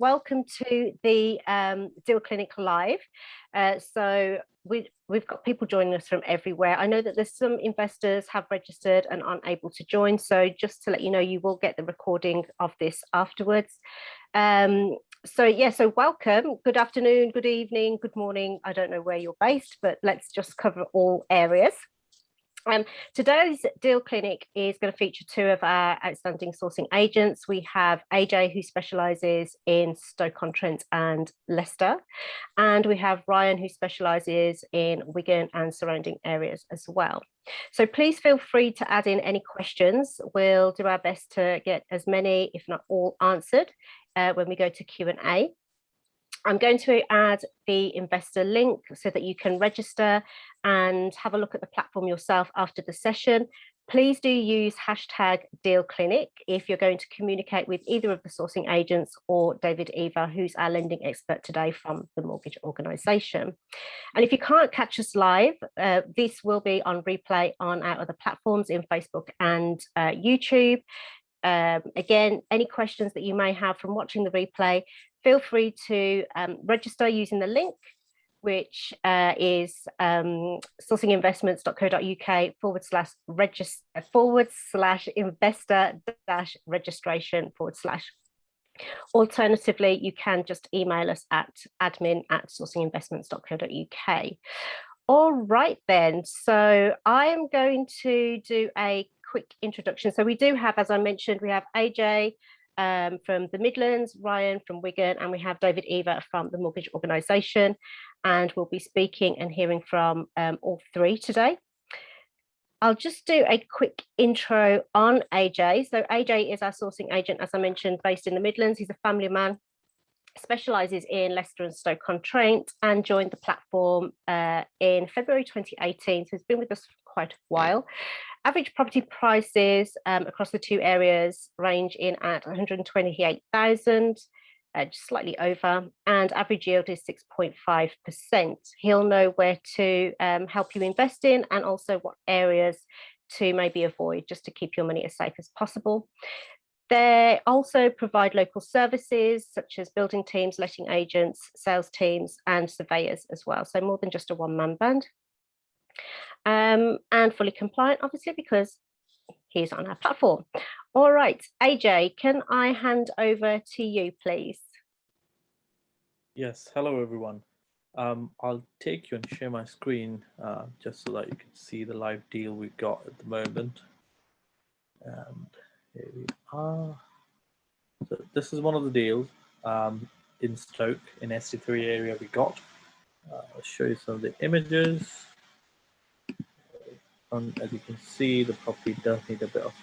Welcome to the Deal Clinic Live. So we've got people joining us from everywhere. I know that there's some investors have registered and aren't able to join. So just to let you know, you will get the recording of this afterwards. So welcome. Good afternoon, good evening, good morning. I don't know where you're based, but let's just cover all areas. Today's Deal Clinic is going to feature two of our outstanding sourcing agents. We have AJ, who specialises in Stoke-on-Trent and Leicester, and we have Ryan, who specialises in Wigan and surrounding areas as well. So please feel free to add in any questions. We'll do our best to get as many, if not all, answered when we go to Q&A. I'm going to add the investor link so that you can register and have a look at the platform yourself after the session. Please do use #DealClinic if you're going to communicate with either of the sourcing agents or David Eva, who's our lending expert today from the mortgage organisation. And if you can't catch us live, this will be on replay on our other platforms in Facebook and YouTube. Again, any questions that you may have from watching the replay, feel free to register using the link, which is sourcinginvestments.co.uk/investor-registration/. Alternatively, you can just email us at admin@sourcinginvestments.co.uk. All right then, so I'm going to do a quick introduction. So we do have, as I mentioned, we have AJ from the Midlands, Ryan from Wigan, and we have David Eva from the mortgage organisation, and we'll be speaking and hearing from all three today. I'll just do a quick intro on AJ. So AJ is our sourcing agent, as I mentioned, based in the Midlands. He's a family man, specialises in Leicester and Stoke-on-Trent, and joined the platform in February 2018. So he's been with us for quite a while. Average property prices across the two areas range in at 128,000, just slightly over, and average yield is 6.5%. He'll know where to help you invest in, and also what areas to maybe avoid, just to keep your money as safe as possible. They also provide local services such as building teams, letting agents, sales teams, and surveyors as well. So more than just a one-man band. And fully compliant, obviously, because he's on our platform. All right, AJ, can I hand over to you, please? Yes, hello everyone. I'll take you and share my screen just so that you can see the live deal we've got at the moment. And here we are. So this is one of the deals in Stoke, in ST3 area we got. I'll show you some of the images. As you can see, the property does need a bit of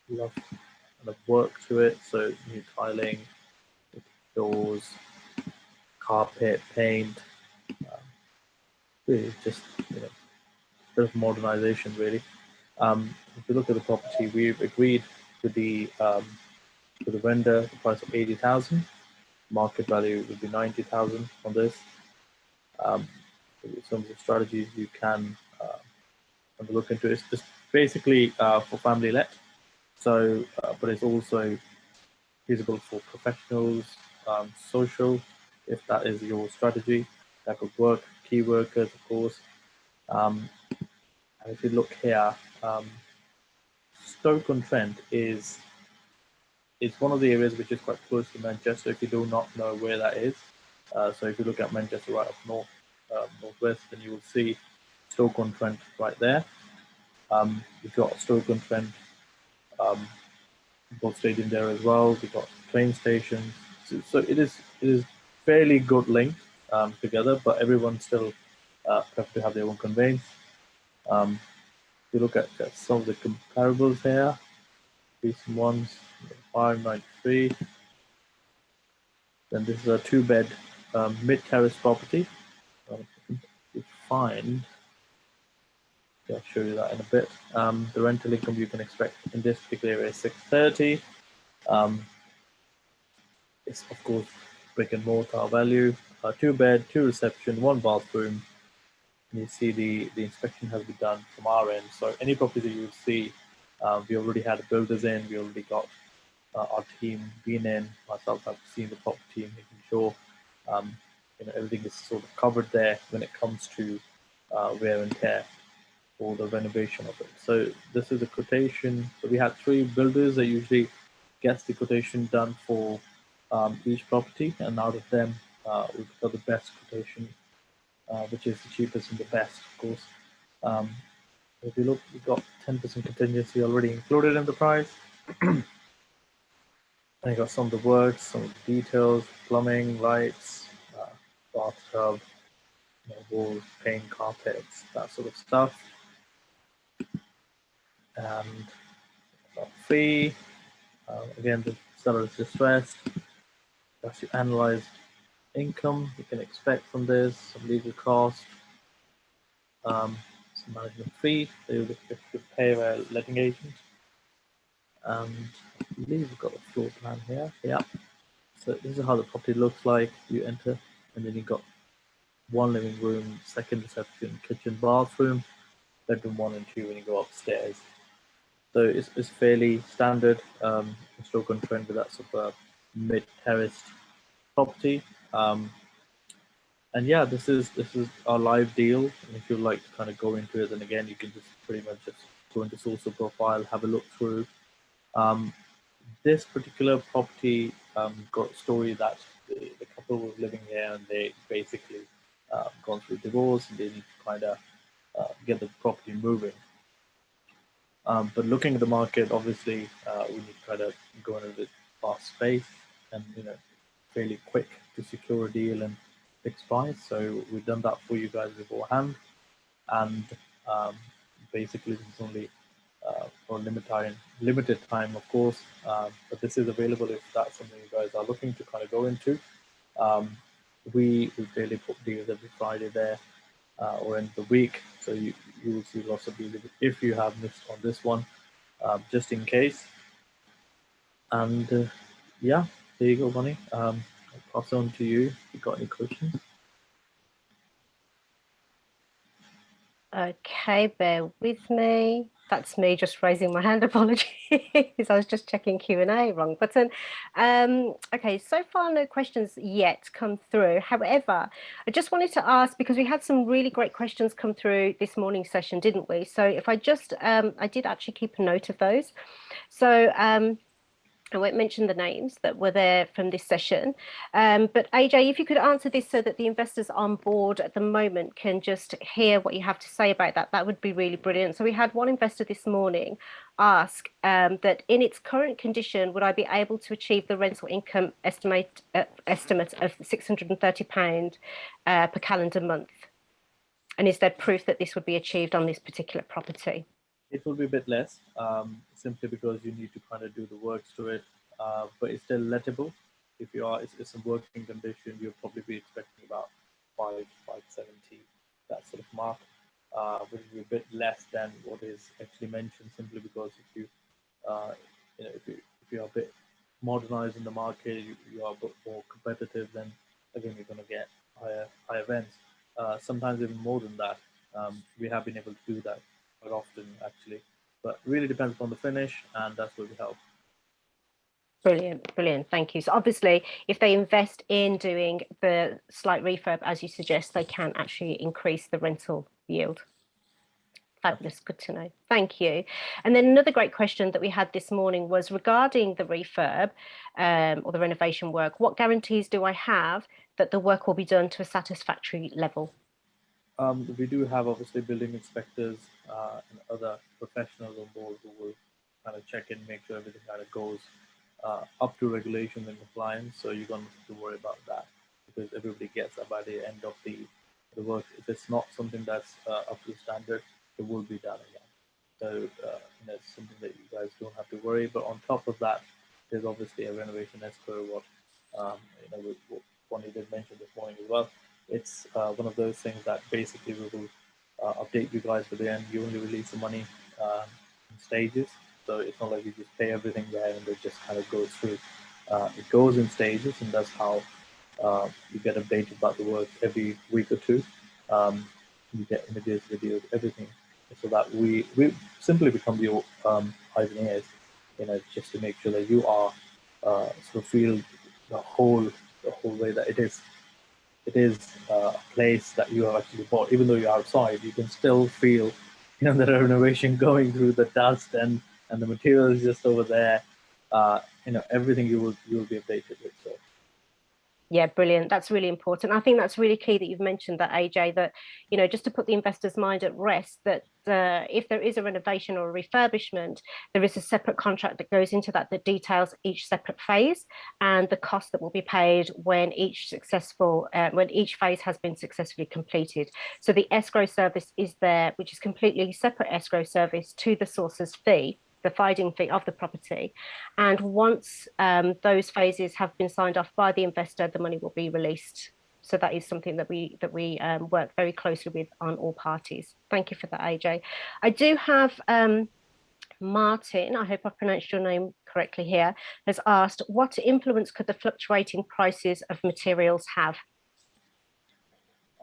love and of work to it. So new tiling, doors, carpet, paint, really just a bit of modernization really. If you look at the property, we've agreed with the vendor the price of 80,000. Market value would be 90,000 on this. Some of the strategies you can have a look into. It's just basically for family let, so but it's also feasible for professionals, social, if that is your strategy. That could work. Key workers, of course. And if you look here, Stoke-on-Trent is one of the areas which is quite close to Manchester. If you do not know where that is, so if you look at Manchester right up north, northwest, then you will see Stoke-on-Trent right there. We've got Stoke-on-Trent both stadium there as well. We've got train stations, so it is fairly good link together, but everyone still have to have their own conveyance. If you look at some of the comparables here, recent ones, 593. Then this is a 2-bed mid-terrace property. You find, I'll show you that in a bit. The rental income you can expect in this particular area is 630. It's of course brick and mortar value. 2-bed, 2 reception, 1 bathroom. And you see the inspection has been done from our end. So any property that you would see, we already had builders in. We already got our team been in. Myself, I've seen the property, making sure everything is sort of covered there when it comes to wear and tear for the renovation of it. So this is a quotation. So we had 3 builders that usually gets the quotation done for each property, and out of them we've got the best quotation, which is the cheapest and the best, of course. If you look, we've got 10% contingency already included in the price. And you got some of the works, some of the details, plumbing, lights, bathtub, walls, paint, carpets, that sort of stuff. And fee, again, the seller is distressed. That's your analyzed income you can expect from this, some legal costs, some management fee that you could pay a letting agent. And I believe we've got the floor plan here. Yeah. So this is how the property looks like. You enter, and then you've got 1 living room, 2nd reception, kitchen, bathroom, bedroom 1 and 2 when you go upstairs. So it's fairly standard. Still going to trend with that sort of mid-terraced property. And yeah, this is our live deal. And if you'd like to kind of go into it, then again, you can just pretty much just go into source of profile, have a look through. This particular property got a story that the couple was living here and they basically gone through divorce and they need to kind of get the property moving. But looking at the market, obviously, we need to try to go in a bit fast pace and fairly quick to secure a deal and fixed price. So we've done that for you guys beforehand, and basically this is only for limited time, of course. But this is available if that's something you guys are looking to kind of go into. We fairly put deals every Friday there. Or in the week, so you will see lots of deals if you have missed on this one, just in case. And yeah, there you go, Bonnie. I'll pass on to you if you got any questions. Okay, bear with me. That's me just raising my hand. Apologies. I was just checking Q&A, wrong button. Okay, so far no questions yet come through. However, I just wanted to ask, because we had some really great questions come through this morning's session, didn't we? So if I just, I did actually keep a note of those. So I won't mention the names that were there from this session, but AJ, if you could answer this so that the investors on board at the moment can just hear what you have to say about that, that would be really brilliant. So we had one investor this morning ask that in its current condition, would I be able to achieve the rental income estimate of £630 per calendar month? And is there proof that this would be achieved on this particular property? It will be a bit less, simply because you need to kind of do the works to it, but it's still lettable. If you are, it's a working condition, you'll probably be expecting about 570, that sort of mark, which will be a bit less than what is actually mentioned, simply because if you, if you are a bit modernized in the market, you are a bit more competitive, then again you're going to get higher rents. Sometimes even more than that. We have been able to do that quite often, actually, but really depends upon the finish, and that's where we help. Brilliant, brilliant. Thank you. So obviously, if they invest in doing the slight refurb, as you suggest, they can actually increase the rental yield. Fabulous. Good to know. Thank you. And then another great question that we had this morning was regarding the refurb or the renovation work. What guarantees do I have that the work will be done to a satisfactory level? We do have obviously building inspectors and other professionals on board who will kind of check in, make sure everything kind of goes up to regulations and compliance. So you don't have to worry about that, because everybody gets that by the end of the work. If it's not something that's up to standard, it will be done again. So it's something that you guys don't have to worry. But on top of that, there's obviously a renovation escrow. What Bonnie did mention this morning as well. It's one of those things that basically we will update you guys at the end. You only release the money in stages, so it's not like you just pay everything there and it just kind of goes through. It goes in stages, and that's how you get updated about the work every week or two. You get images, videos, everything, so that we simply become your eyes and ears, just to make sure that you are sort of feel the whole way that it is a place that you have actually bought. Even though you're outside, you can still feel, the renovation going through the dust and the material is just over there. Everything you will be updated with. So Yeah, brilliant. That's really important. I think that's really key that you've mentioned that, AJ, that, just to put the investor's mind at rest, that if there is a renovation or a refurbishment, there is a separate contract that goes into that details each separate phase and the cost that will be paid when each phase has been successfully completed. So the escrow service is there, which is completely separate escrow service to the source's fee, the finding fee of the property. And once those phases have been signed off by the investor, the money will be released. So that is something that we work very closely with on all parties. Thank you for that, AJ. I do have Martin, I hope I pronounced your name correctly here, has asked, what influence could the fluctuating prices of materials have?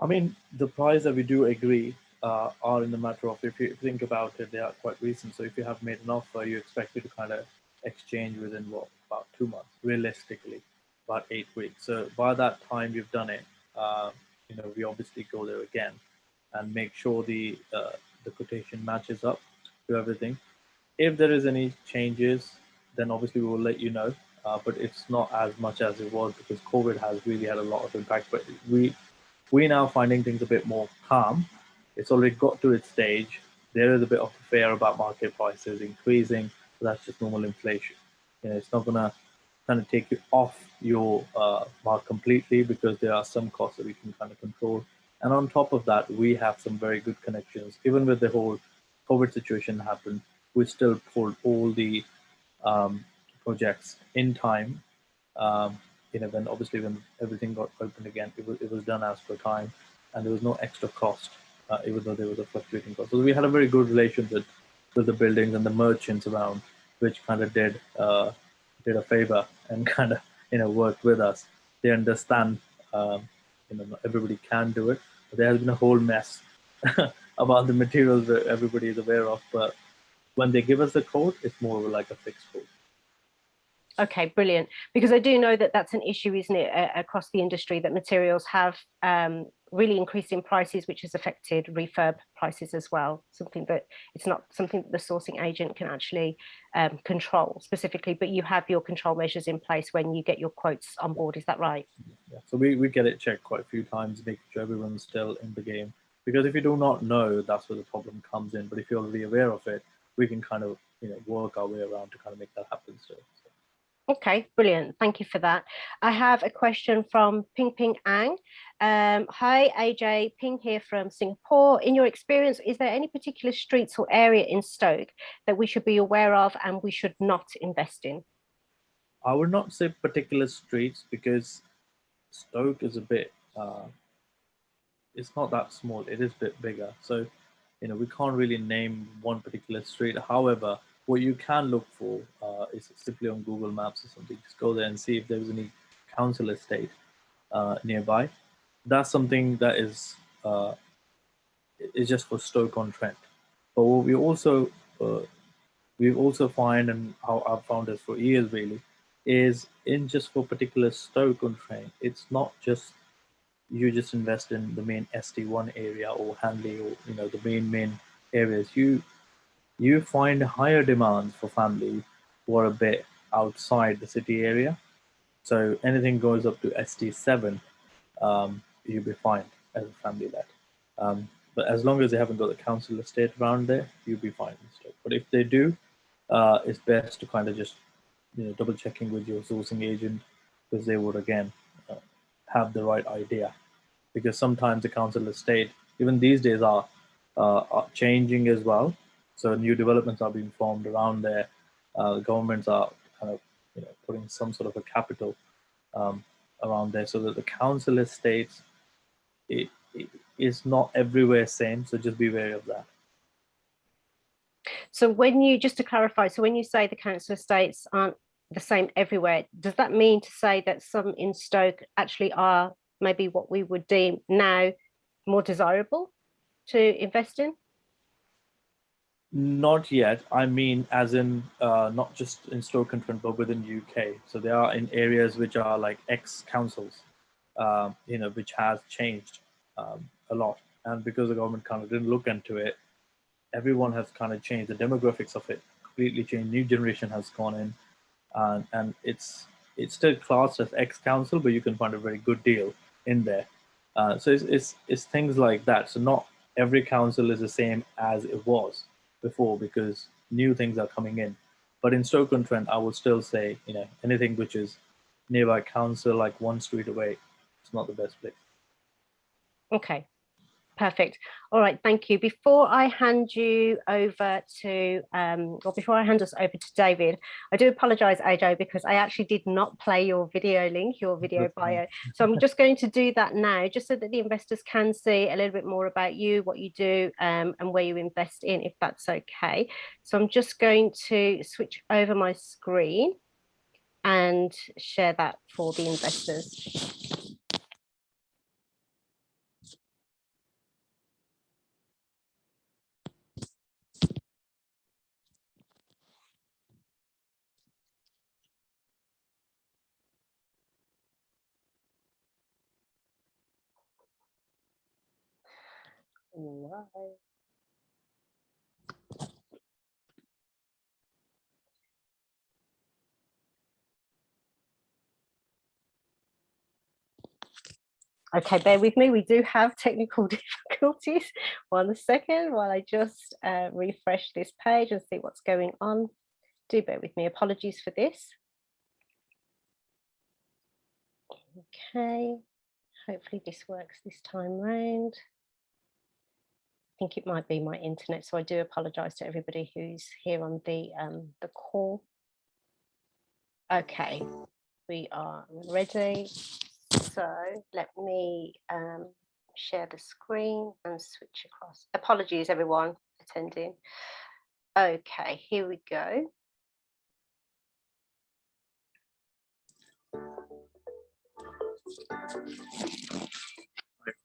I mean, the price that we do agree are in the matter of, if you think about it, they are quite recent. So if you have made an offer, you expect it to kind of exchange within about 2 months, realistically, about 8 weeks. So by that time you've done it, we obviously go there again and make sure the quotation matches up to everything. If there is any changes, then obviously we will let you know. But it's not as much as it was because COVID has really had a lot of impact. But we now finding things a bit more calm. It's already got to its stage. There is a bit of fear about market prices increasing, but that's just normal inflation. It's not gonna kind of take you off your mark completely because there are some costs that we can kind of control. And on top of that, we have some very good connections. Even with the whole COVID situation happened, we still pulled all the projects in time. When everything got open again, it was done as per time, and there was no extra cost, even though there was a fluctuating cost. So we had a very good relationship with the buildings and the merchants around, which kind of did a favor and kind of worked with us. They understand, not everybody can do it. But there has been a whole mess about the materials that everybody is aware of, but when they give us the code, it's more of like a fixed code. Okay, brilliant. Because I do know that that's an issue, isn't it, across the industry, that materials have really increased in prices, which has affected refurb prices as well. It's not something that the sourcing agent can actually control specifically, but you have your control measures in place when you get your quotes on board. Is that right? Yeah. So we get it checked quite a few times, making sure everyone's still in the game. Because if you do not know, that's where the problem comes in. But if you're already aware of it, we can kind of work our way around to kind of make that happen. So. Okay, brilliant. Thank you for that. I have a question from Ping Ping Ang. Hi, AJ. Ping here from Singapore. In your experience, is there any particular streets or area in Stoke that we should be aware of and we should not invest in? I would not say particular streets because Stoke is a bit, it's not that small. It is a bit bigger. So, we can't really name one particular street. However, what you can look for is simply on Google Maps or something. Just go there and see if there's any council estate nearby. That's something that is just for Stoke-on-Trent. But what we've also find, and how I've found this for years really, is in just for particular Stoke-on-Trent, it's not just you just invest in the main ST1 area or Hanley or the main areas. You find higher demands for family who are a bit outside the city area. So anything goes up to ST7, you'll be fine as a family led. But as long as they haven't got the council estate around there, you'll be fine. But if they do, it's best to kind of just double checking with your sourcing agent because they would again have the right idea. Because sometimes the council estate, even these days, are changing as well. So new developments are being formed around there. The governments are kind of putting some sort of a capital around there, so that the council estates it is not everywhere same. So just be wary of that. So just to clarify, so when you say the council estates aren't the same everywhere, does that mean to say that some in Stoke actually are maybe what we would deem now more desirable to invest in? Not yet. I mean, as in not just in Stoke-on-Trent, but within UK. So they are in areas which are like ex-councils, which has changed a lot. And because the government kind of didn't look into it, everyone has kind of changed. The demographics of it completely changed. New generation has gone in, and it's still classed as ex-council, but you can find a very good deal in there. So it's things like that. So not every council is the same as it was before because new things are coming in. But in Stoke-on-Trent, I would still say anything which is nearby council, like one street away, it's not the best place. Okay. Perfect. All right, thank you. Before I hand you over to, or before I hand us over to David, I do apologise, AJ, because I actually did not play your video link, your video bio. So I'm just going to do that now, just so that the investors can see a little bit more about you, what you do, and where you invest in, if that's okay. So I'm just going to switch over my screen and share that for the investors. All right. Okay, bear with me. We do have technical difficulties. 1 second while I just refresh this page and see what's going on. Do bear with me. Apologies for this. Okay, hopefully this works this time round. I think it might be my internet, so I do apologise to everybody who's here on the call. Okay, we are ready. So let me share the screen and switch across. Apologies, everyone attending. Okay, here we go.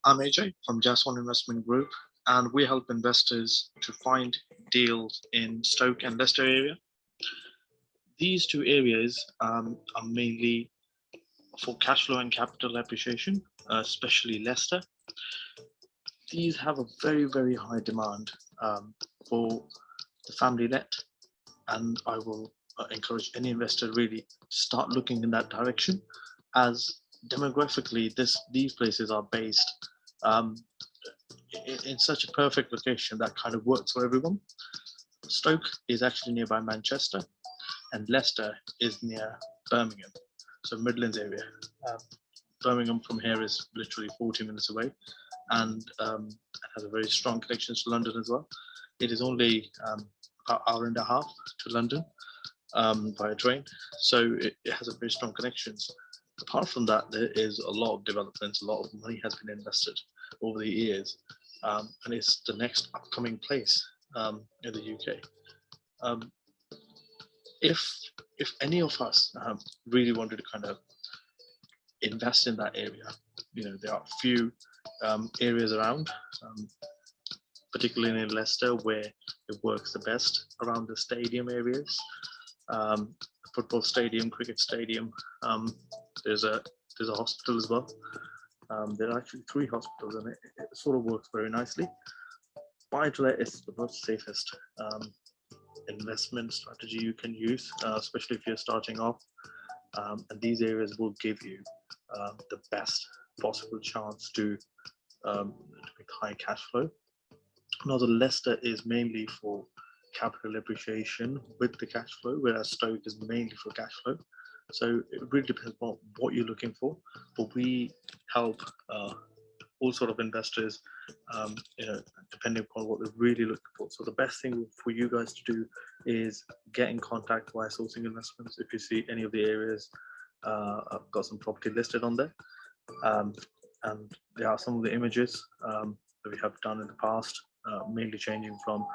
I'm AJ from Jaswan Investment Group, and we help investors to find deals in Stoke and Leicester area. These two areas are mainly for cash flow and capital appreciation, especially Leicester. These have a very, very high demand for the family let, and I will encourage any investor really to start looking in that direction, as demographically these places are based in such a perfect location that kind of works for everyone. Stoke is actually nearby Manchester, and Leicester is near Birmingham, so Midlands area. Birmingham from here is literally 40 minutes away, and has a very strong connection to London as well. It is only about an hour and a half to London by train, so it has a very strong connections. Apart from that, there is a lot of developments, a lot of money has been invested over the years, and it's the next upcoming place in the UK. If any of us really wanted to kind of invest in that area, there are a few areas around, particularly in Leicester, where it works the best around the stadium areas, football stadium, cricket stadium. There's a hospital as well. There are actually 3 hospitals, and it sort of works very nicely. Buy-to-let is the most safest investment strategy you can use, especially if you're starting off. And these areas will give you the best possible chance to make high cash flow. Now, the Leicester is mainly for capital appreciation with the cash flow, whereas Stoke is mainly for cash flow. So it really depends on what you're looking for. But we help all sort of investors, depending upon what they're really looking for. So the best thing for you guys to do is get in contact via Sourcing Investments. If you see any of the areas, I've got some property listed on there, and there are some of the images that we have done in the past, mainly changing from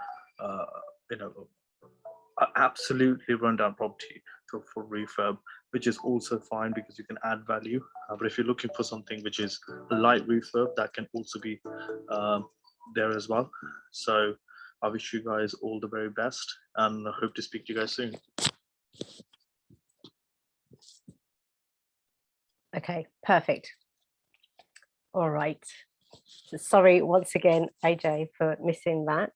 absolutely rundown property to full refurb, which is also fine because you can add value. But if you're looking for something which is a light refurb, that can also be there as well. So I wish you guys all the very best, and I hope to speak to you guys soon. Okay, perfect. All right. So sorry once again, AJ, for missing that.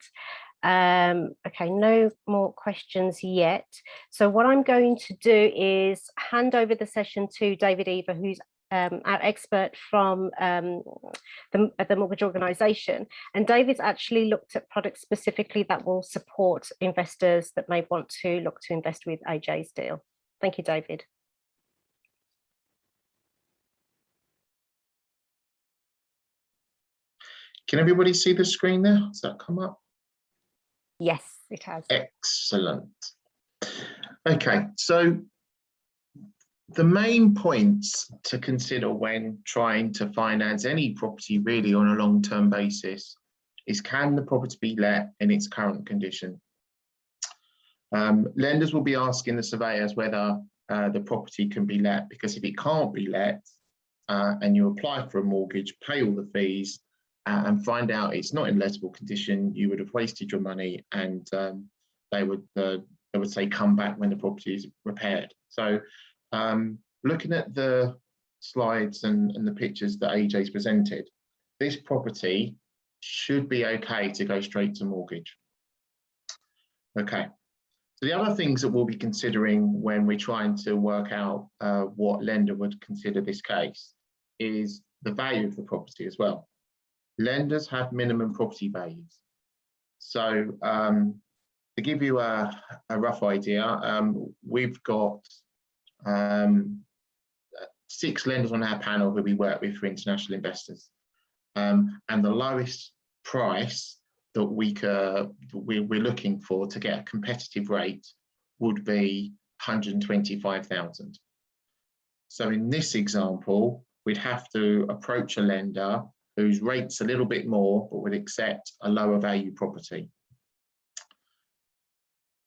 Okay, no more questions yet. So what I'm going to do is hand over the session to David Eva, who's our expert from the mortgage organisation. And David's actually looked at products specifically that will support investors that may want to look to invest with AJ's deal. Thank you, David. Can everybody see the screen there? Has that come up? Yes, it has. Excellent. Okay, so the main points to consider when trying to finance any property really on a long-term basis is, can the property be let in its current condition? Lenders will be asking the surveyors whether the property can be let, because if it can't be let and you apply for a mortgage, pay all the fees, and find out it's not in lettable condition, you would have wasted your money, and they would say come back when the property is repaired. So looking at the slides and the pictures that AJ's presented, this property should be okay to go straight to mortgage. Okay, so the other things that we'll be considering when we're trying to work out what lender would consider this case is the value of the property as well. Lenders have minimum property values. So to give you a rough idea, we've got 6 lenders on our panel who we work with for international investors. And the lowest price that we're looking for to get a competitive rate would be 125,000. So in this example, we'd have to approach a lender whose rate's a little bit more, but would accept a lower value property.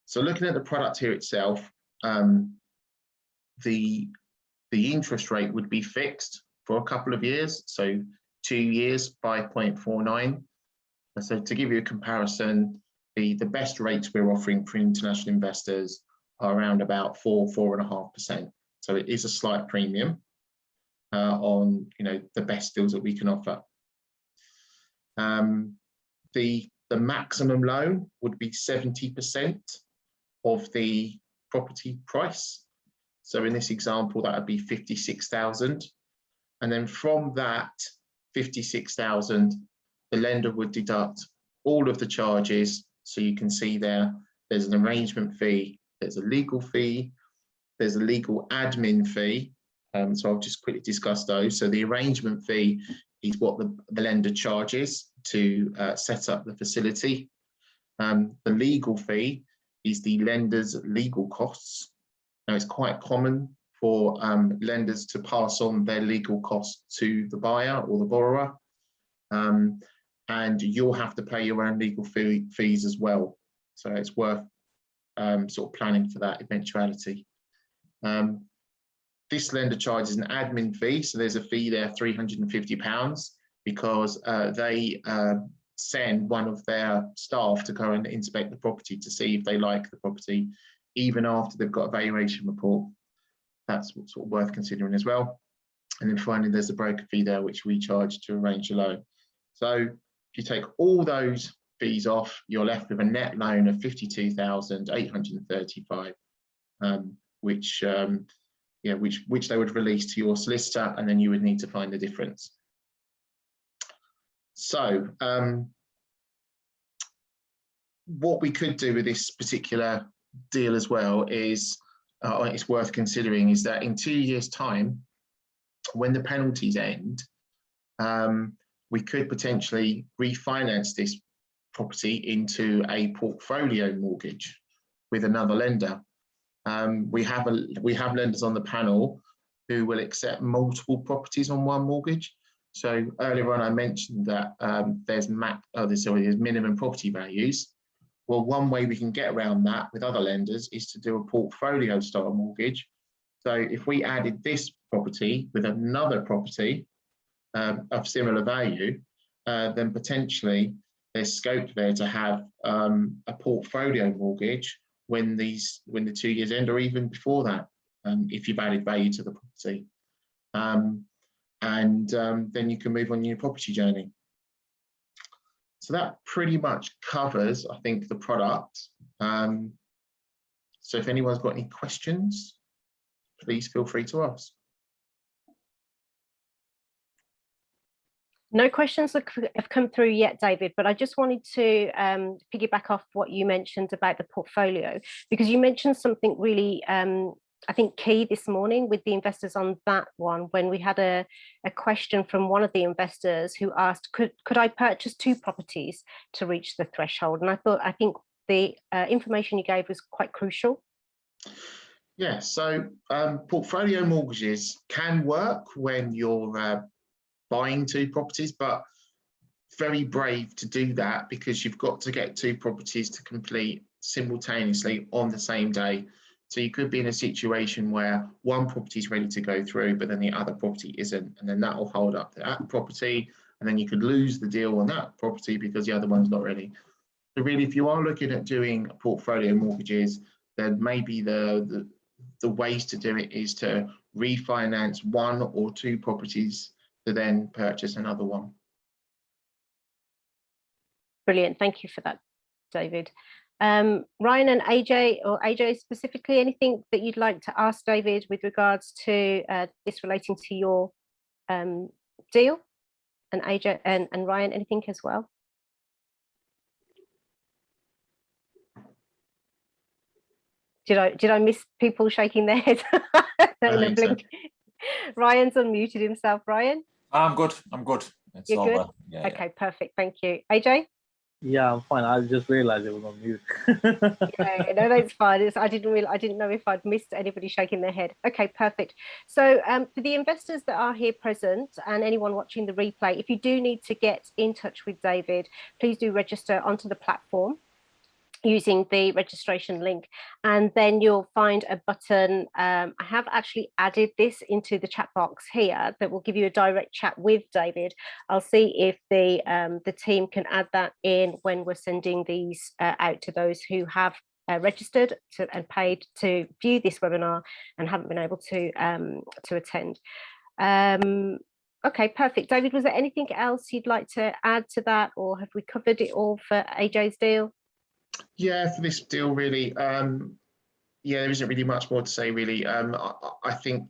So looking at the product here itself, the interest rate would be fixed for a couple of years. So 2 years, 5.49. So to give you a comparison, the best rates we're offering for international investors are around about 4–4.5%. So it is a slight premium on the best deals that we can offer. The maximum loan would be 70% of the property price. So in this example, that would be 56,000. And then from that 56,000, the lender would deduct all of the charges. So you can see there's an arrangement fee, there's a legal fee, there's a legal admin fee. So I'll just quickly discuss those. So the arrangement fee is what the lender charges to set up the facility. The legal fee is the lender's legal costs. Now, it's quite common for lenders to pass on their legal costs to the buyer or the borrower, and you'll have to pay your own legal fees as well. So it's worth sort of planning for that eventuality. This lender charges an admin fee, so there's a fee there, £350, because they send one of their staff to go and inspect the property to see if they like the property, even after they've got a valuation report. That's sort of worth considering as well. And then finally, there's the broker fee there, which we charge to arrange a loan. So if you take all those fees off, you're left with a net loan of 52,835, which they would release to your solicitor, and then you would need to find the difference. So what we could do with this particular deal as well is, it's worth considering, is that in 2 years' time, when the penalties end, we could potentially refinance this property into a portfolio mortgage with another lender. We have lenders on the panel who will accept multiple properties on one mortgage. So earlier on, I mentioned that there's minimum property values. Well, one way we can get around that with other lenders is to do a portfolio style mortgage. So if we added this property with another property of similar value, then potentially there's scope there to have a portfolio mortgage when the 2 years end, or even before that, if you've added value to the property. Then you can move on your property journey. So that pretty much covers, I think, the product. So if anyone's got any questions, please feel free to ask. No questions have come through yet, David, but I just wanted to piggyback off what you mentioned about the portfolio, because you mentioned something really, I think, key this morning with the investors on that one, when we had a question from one of the investors who asked, could I purchase 2 properties to reach the threshold? And I think the information you gave was quite crucial. Yeah, so portfolio mortgages can work when you're buying 2 properties, but very brave to do that, because you've got to get 2 properties to complete simultaneously on the same day. So you could be in a situation where one property is ready to go through, but then the other property isn't, and then that will hold up that property, and then you could lose the deal on that property because the other one's not ready. So really, if you are looking at doing portfolio mortgages, then maybe the ways to do it is to refinance 1 or 2 properties to then purchase another one. Brilliant, thank you for that, David. Ryan and AJ, or AJ specifically, anything that you'd like to ask David with regards to this relating to your deal? And AJ and Ryan, anything as well? Did I miss people shaking their heads? So. Ryan's unmuted himself. Ryan? I'm good. It's You're all good? done. Yeah, okay, perfect. Thank you. AJ? Yeah, I'm fine. I just realized it was on mute. Yeah, no, that's fine. I didn't know if I'd missed anybody shaking their head. Okay, perfect. So for the investors that are here present and anyone watching the replay, if you do need to get in touch with David, please do register onto the platform using the registration link, and then you'll find a button. I have actually added this into the chat box here that will give you a direct chat with David. I'll see if the team can add that in when we're sending these out to those who have registered and paid to view this webinar and haven't been able to attend. Okay, perfect. David, was there anything else you'd like to add to that, or have we covered it all for AJ's deal? Yeah, for this deal, really, yeah, there isn't really much more to say, really. I think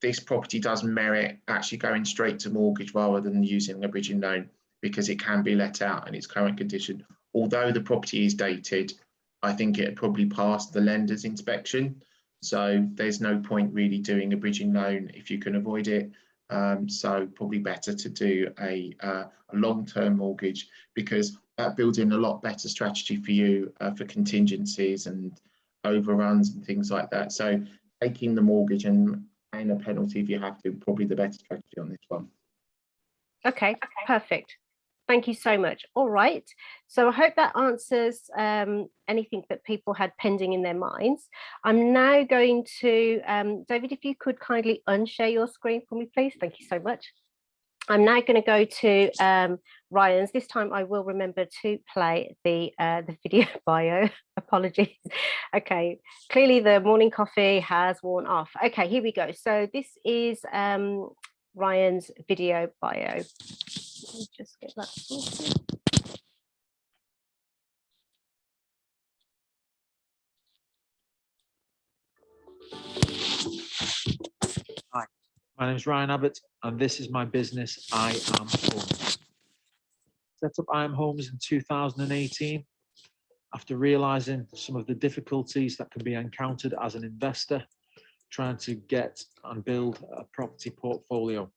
this property does merit actually going straight to mortgage rather than using a bridging loan, because it can be let out in its current condition. Although the property is dated, I think it probably passed the lender's inspection. So there's no point really doing a bridging loan if you can avoid it. So probably better to do a long-term mortgage, because that builds in a lot better strategy for you for contingencies and overruns and things like that. So taking the mortgage and paying a penalty if you have to, probably the better strategy on this one. Okay, perfect. Thank you so much. All right. So I hope that answers anything that people had pending in their minds. I'm now going to, David, if you could kindly unshare your screen for me, please. Thank you so much. I'm now going to go to Ryan's. This time I will remember to play the video bio. Apologies. Okay, clearly the morning coffee has worn off. Okay, here we go. So this is Ryan's video bio. Let me just get that sorted. Hi, my name is Ryan Abbott, and this is my business, I Am Homes. Set up I Am Homes in 2018 after realizing some of the difficulties that can be encountered as an investor trying to get and build a property portfolio.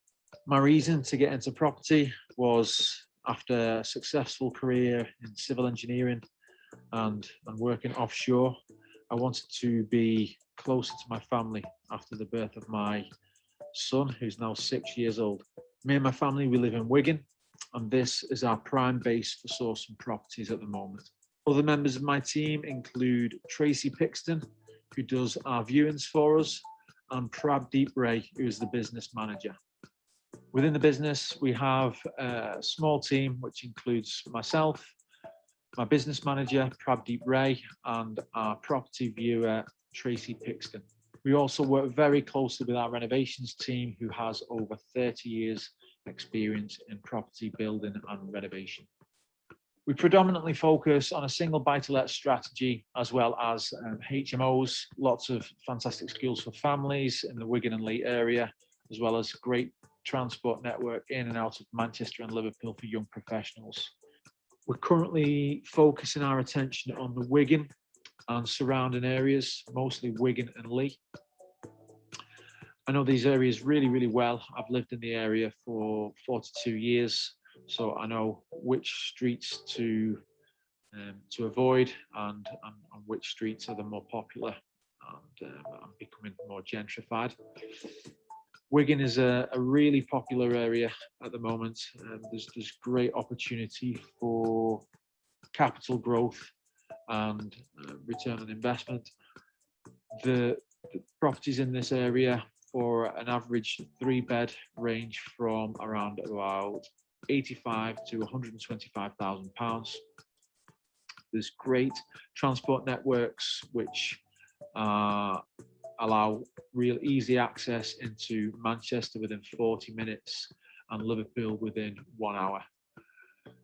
My reason to get into property was after a successful career in civil engineering and working offshore. I wanted to be closer to my family after the birth of my son, who's now 6 years old. Me and my family, we live in Wigan, and this is our prime base for sourcing properties at the moment. Other members of my team include Tracy Pixton, who does our viewings for us, and Prabdeep Ray, who is the business manager. Within the business, we have a small team, which includes myself, my business manager, Prabdeep Ray, and our property viewer, Tracy Pixton. We also work very closely with our renovations team, who has over 30 years experience in property building and renovation. We predominantly focus on a single buy-to-let strategy, as well as HMOs, lots of fantastic schools for families in the Wigan and Leigh area, as well as great transport network in and out of Manchester and Liverpool for young professionals. We're currently focusing our attention on the Wigan and surrounding areas, mostly Wigan and Leigh. I know these areas really, really well. I've lived in the area for 42 years, so I know which streets to avoid and which streets are the more popular and becoming more gentrified. Wigan is a really popular area at the moment. There's great opportunity for capital growth and return on investment. The properties in this area for an average 3-bed range from around about 85 to 125,000 pounds. There's great transport networks which allow real easy access into Manchester within 40 minutes and Liverpool within 1 hour.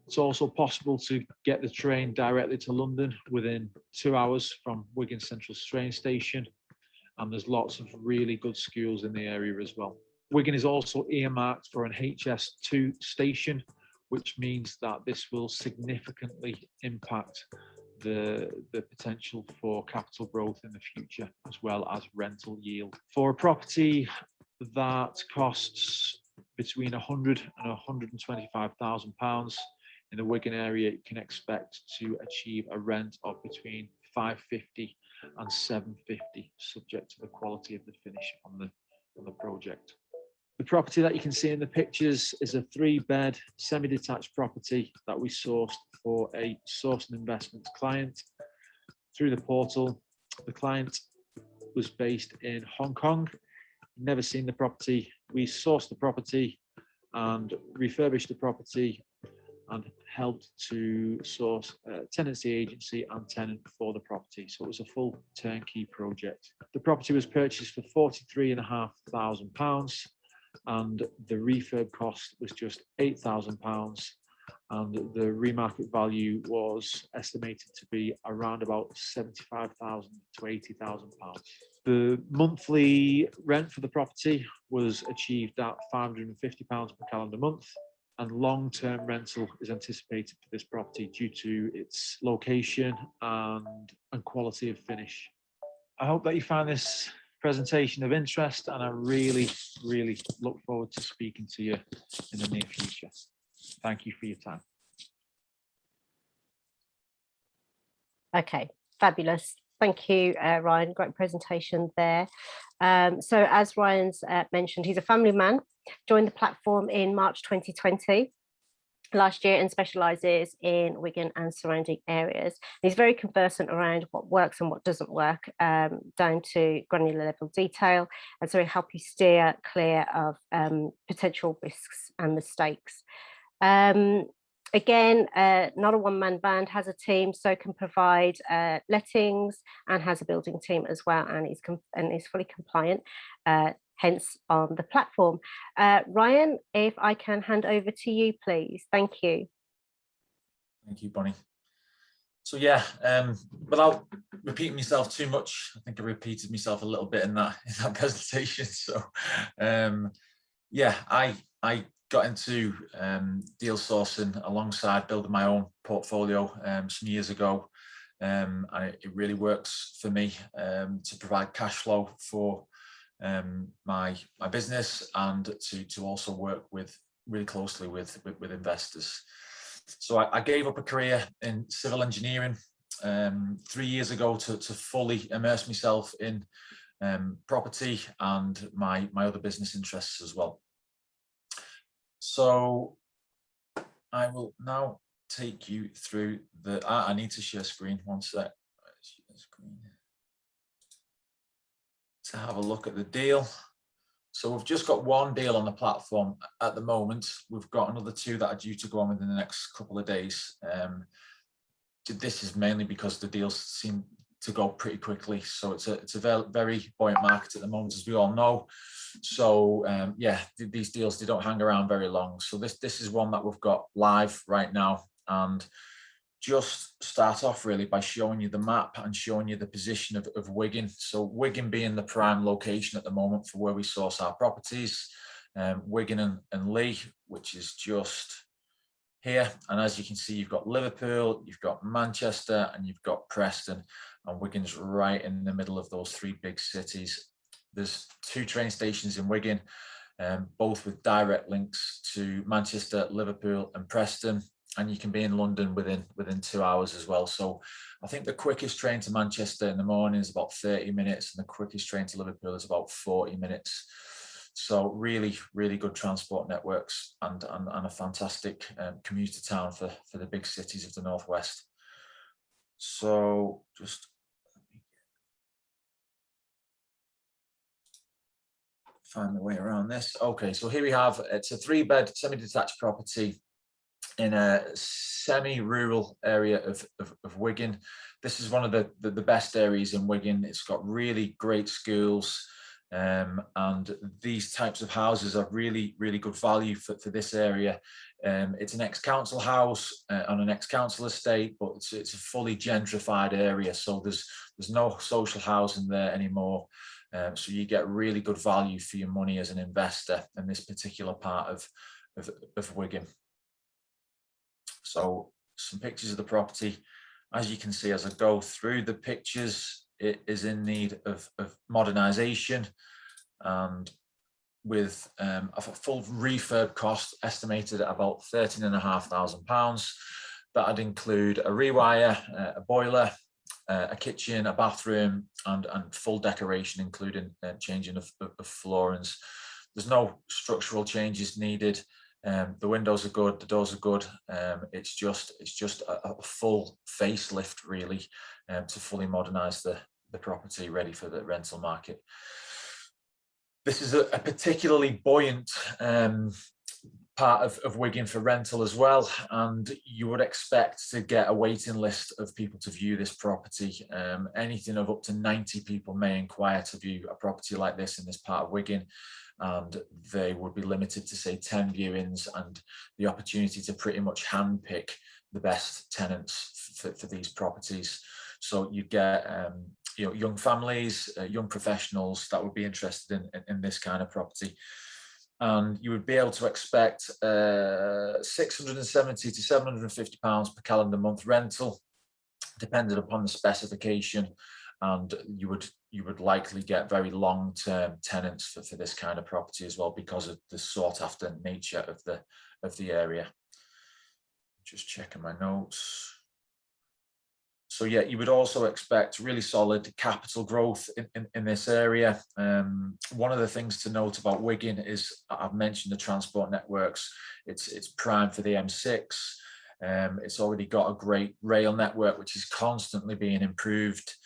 It's also possible to get the train directly to London within 2 hours from Wigan Central train station, and there's lots of really good schools in the area as well. Wigan is also earmarked for an HS2 station, which means that this will significantly impact the potential for capital growth in the future, as well as rental yield. For a property that costs between 100 and 125,000 pounds in the Wigan area, you can expect to achieve a rent of between 550 and 750, subject to the quality of the finish on the project. The property that you can see in the pictures is a 3-bed semi-detached property that we sourced for a source and investment client through the portal. The client was based in Hong Kong, never seen the property. We sourced the property and refurbished the property and helped to source a tenancy agency and tenant for the property. So it was a full turnkey project. The property was purchased for £43,500 and the refurb cost was just £8,000, and the remarket value was estimated to be around about £75,000 to £80,000. The monthly rent for the property was achieved at £550 per calendar month, and long-term rental is anticipated for this property due to its location and quality of finish. I hope that you find this presentation of interest, and I really, really look forward to speaking to you in the near future. Thank you for your time. Okay, fabulous. Thank you, Ryan. Great presentation there. So as Ryan's mentioned, he's a family man, joined the platform in March 2020 last year and specialises in Wigan and surrounding areas. He's very conversant around what works and what doesn't work, down to granular level detail, and so he'll help you steer clear of potential risks and mistakes. Again, not a one-man band, has a team, so can provide lettings and has a building team as well, and is fully compliant, hence on the platform. Ryan, if I can hand over to you, please. Thank you. Thank you, Bonnie. So yeah, without repeating myself too much, I think I repeated myself a little bit in that presentation. So yeah, I got into deal sourcing alongside building my own portfolio some years ago, and it really works for me to provide cash flow for my business, and to also work really closely with investors. So I gave up a career in civil engineering 3 years ago to fully immerse myself in property and my other business interests as well. So I will now take you through I need to share screen, one sec. To have a look at the deal. So we've just got one deal on the platform at the moment. We've got another 2 that are due to go on within the next couple of days. This is mainly because the deals seem to go pretty quickly. So it's a very buoyant market at the moment, as we all know. So yeah, these deals, they don't hang around very long. So this is one that we've got live right now, and just start off really by showing you the map and showing you the position of Wigan. So Wigan being the prime location at the moment for where we source our properties, Wigan and Leigh, which is just here. And as you can see, you've got Liverpool, you've got Manchester, and you've got Preston, and Wigan's right in the middle of those 3 big cities. There's 2 train stations in Wigan, both with direct links to Manchester, Liverpool and Preston, and you can be in London within 2 hours as well. So I think the quickest train to Manchester in the morning is about 30 minutes, and the quickest train to Liverpool is about 40 minutes. So really, really good transport networks, and a fantastic commuter town for the big cities of the Northwest. So just find the way around this. Okay, so here we have, it's a 3-bed semi-detached property in a semi-rural area of Wigan. This is one of the best areas in Wigan. It's got really great schools, and these types of houses are really, really good value for this area. It's an ex-council house on an ex-council estate, but it's a fully gentrified area, so there's no social housing there anymore. So you get really good value for your money as an investor in this particular part of Wigan. So some pictures of the property. As you can see, as I go through the pictures, it is in need of modernisation, and with a full refurb cost estimated at about £13,500. That'd include a rewire, a boiler, a kitchen, a bathroom, and full decoration, including changing of floorings. There's no structural changes needed. The windows are good, the doors are good. It's just a full facelift really, to fully modernise the property, ready for the rental market. This is a particularly buoyant part of Wigan for rental as well, and you would expect to get a waiting list of people to view this property. Anything of up to 90 people may inquire to view a property like this in this part of Wigan, and they would be limited to say 10 viewings, and the opportunity to pretty much handpick the best tenants for these properties. So you get young families, young professionals that would be interested in this kind of property. And you would be able to expect £670 to £750 per calendar month rental, depending upon the specification. And you would likely get very long-term tenants for this kind of property as well, because of the sought-after nature of the area. Just checking my notes. So yeah, you would also expect really solid capital growth in this area. One of the things to note about Wigan is, I've mentioned the transport networks. It's prime for the M6. It's already got a great rail network, which is constantly being improved.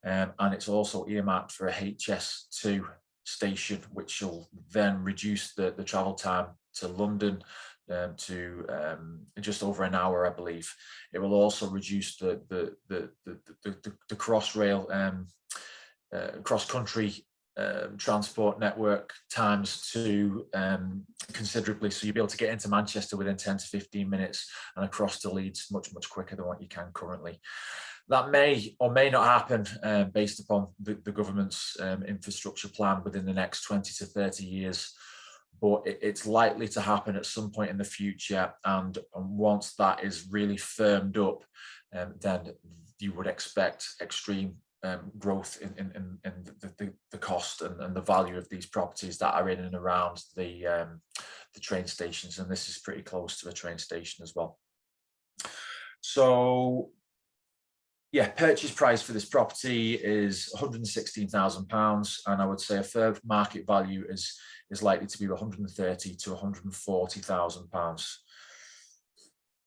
And it's also earmarked for a HS2 station, which will then reduce the travel time to London to just over an hour, I believe. It will also reduce the cross-rail, cross-country transport network times to considerably. So you'll be able to get into Manchester within 10 to 15 minutes and across to Leeds much quicker than what you can currently. That may or may not happen based upon the government's infrastructure plan within the next 20 to 30 years. But it's likely to happen at some point in the future, and once that is really firmed up, then you would expect extreme growth in the cost and the value of these properties that are in and around the train stations, and this is pretty close to a train station as well. So yeah, purchase price for this property is £116,000, and I would say a fair market value is likely to be £130,000 to £140,000.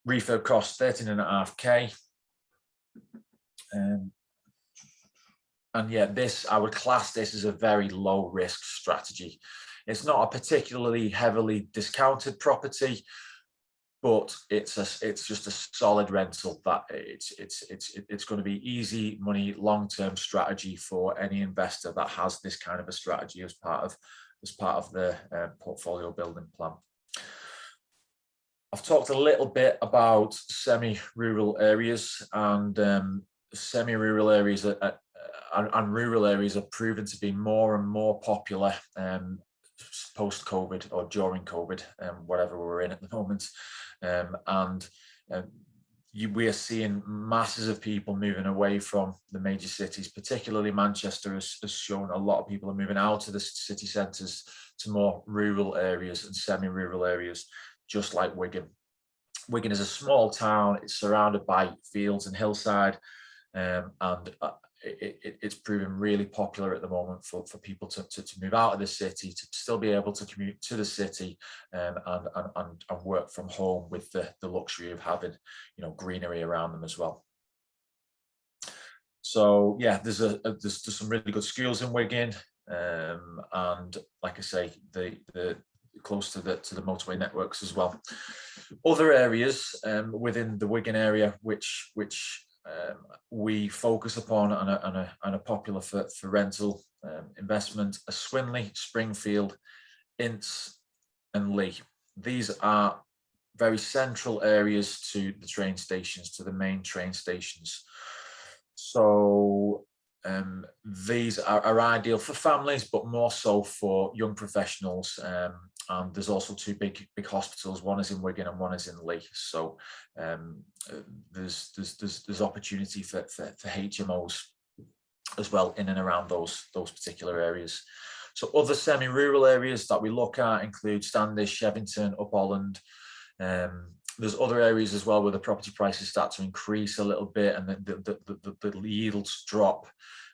Refurb cost £13,500. And yeah, I would class this as a very low risk strategy. It's not a particularly heavily discounted property, but it's just a solid rental that it's going to be easy money, long-term strategy for any investor that has this kind of a strategy as part of the portfolio building plan. I've talked a little bit about semi-rural areas, and semi-rural areas and rural areas are proven to be more and more popular post-COVID or during COVID, whatever we're in at the moment. We are seeing masses of people moving away from the major cities, particularly Manchester has shown a lot of people are moving out of the city centres to more rural areas and semi-rural areas, just like Wigan. Wigan is a small town, it's surrounded by fields and hillside, it's proven really popular at the moment for people to move out of the city, to still be able to commute to the city and work from home with the luxury of having, you know, greenery around them as well. So yeah, there's some really good schools in Wigan, and like I say, the close to the motorway networks as well. Other areas within the Wigan area which we focus upon and are popular for rental investment are Swinley, Springfield, Ince and Lee. These are very central areas to the train stations, to the main train stations. So these are ideal for families, but more so for young professionals. And there's also two big hospitals. One is in Wigan and one is in Lee. So there's opportunity for HMOs as well in and around those particular areas. So other semi-rural areas that we look at include Standish, Shevington, Up Holland. There's other areas as well where the property prices start to increase a little bit and the yields drop.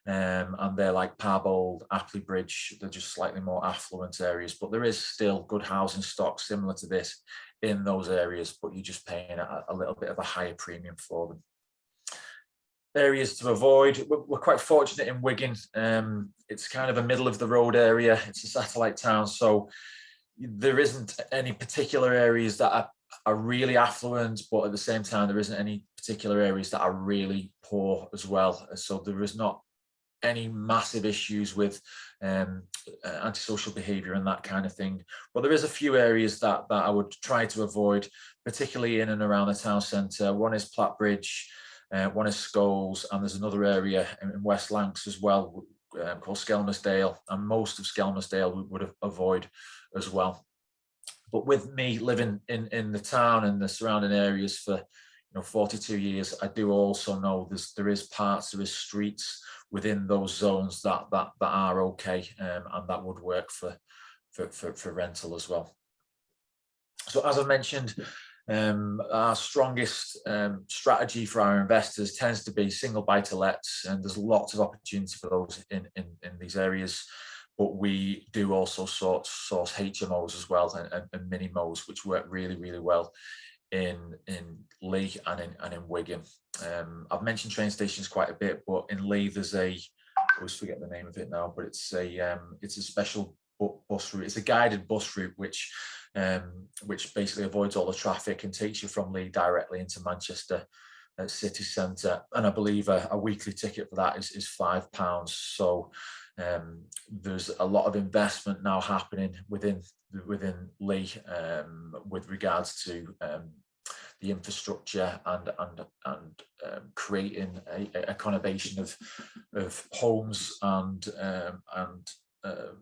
And they're like Parbold, Apley Bridge, they're just slightly more affluent areas, but there is still good housing stock similar to this in those areas, but you're just paying a little bit of a higher premium for them. Areas to avoid, we're quite fortunate in Wigan. It's kind of a middle of the road area, it's a satellite town, so there isn't any particular areas that are really affluent, but at the same time there isn't any particular areas that are really poor as well. So there is not any massive issues with antisocial behaviour and that kind of thing, but there is a few areas that I would try to avoid, particularly in and around the town centre. One is Plattbridge, one is Scholes, and there's another area in West Lancs as well called Skelmersdale, and most of Skelmersdale we would avoid as well. But with me living in the town and the surrounding areas for 42 years, I do also know there is streets within those zones that are okay, and that would work for rental as well. So as I mentioned, our strongest strategy for our investors tends to be single buy-to-lets, and there's lots of opportunity for those in these areas. But we do also source HMOs as well and mini-mos, which work really, really well in Lee and in Wigan. I've mentioned train stations quite a bit, but in Lee there's I always forget the name of it now, but it's a special bus route. It's a guided bus route which basically avoids all the traffic and takes you from Lee directly into Manchester city centre. And I believe a weekly ticket for that is £5. So there's a lot of investment now happening within Lee with regards to the infrastructure and creating a conurbation of homes and